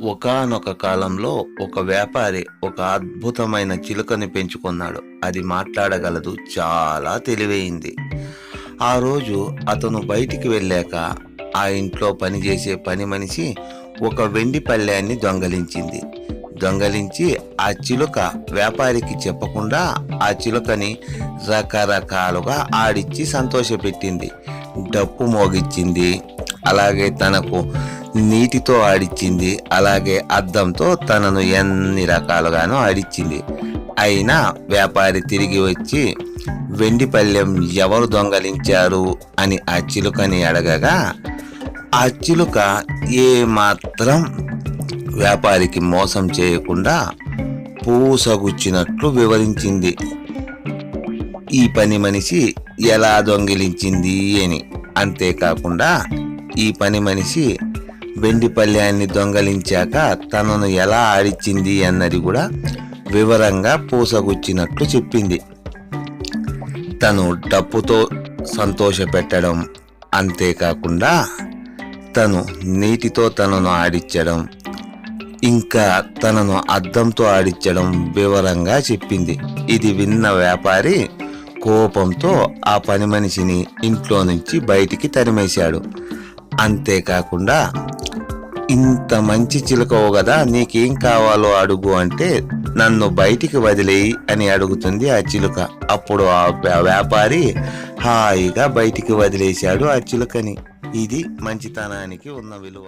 ఒకానొక కాలంలో ఒక వ్యాపారి ఒక అద్భుతమైన చిలుకని పెంచుకున్నాడు. అది మాట్లాడగలదు, చాలా తెలివైంది. ఆ రోజు అతను బయటికి వెళ్ళాక ఆ ఇంట్లో పనిచేసే పని మనిషి ఒక వెండి పళ్ళాన్ని దొంగలించి ఆ చిలుక వ్యాపారికి చెప్పకుండా ఆ చిలుకని రకరకాలుగా ఆడిచ్చి సంతోషపెట్టింది. డప్పు మోగిచ్చింది, అలాగే తనకు నీటితో ఆడిచ్చింది, అలాగే అద్దంతో తనను ఎన్ని రకాలుగానో ఆడిచ్చింది. అయినా వ్యాపారి తిరిగి వచ్చి వెండి పళ్ళెం ఎవరు దొంగలించారు అని ఆ చిలుకని అడగగా ఆ చిలుక ఏమాత్రం వ్యాపారికి మోసం చేయకుండా పూసగుచ్చినట్లు వివరించింది ఈ పని మనిషి ఎలా దొంగిలించింది అని. అంతేకాకుండా ఈ పని మనిషి వెండి పళ్ళాన్ని దొంగలించాక తనను ఎలా ఆడిచ్చింది అన్నది కూడా వివరంగా పూసగుచ్చినట్లు చెప్పింది. తను డప్పుతో సంతోషపెట్టడం, అంతేకాకుండా తను నీటితో తనను ఆడిచ్చడం, ఇంకా తనను అద్దంతో ఆడిచ్చడం వివరంగా చెప్పింది. ఇది విన్న వ్యాపారి కోపంతో ఆ పని మనిషిని ఇంట్లో నుంచి బయటికి తరిమేశాడు. అంతేకాకుండా ఇంత మంచి చిలుకవు కదా, నీకేం కావాలో అడుగు అంటే నన్ను బయటికి వదిలేయి అని అడుగుతుంది ఆ చిలుక. అప్పుడు ఆ వ్యాపారి హాయిగా బయటికి వదిలేశాడు ఆ చిలుకని. ఇది మంచితనానికి ఉన్న విలువ.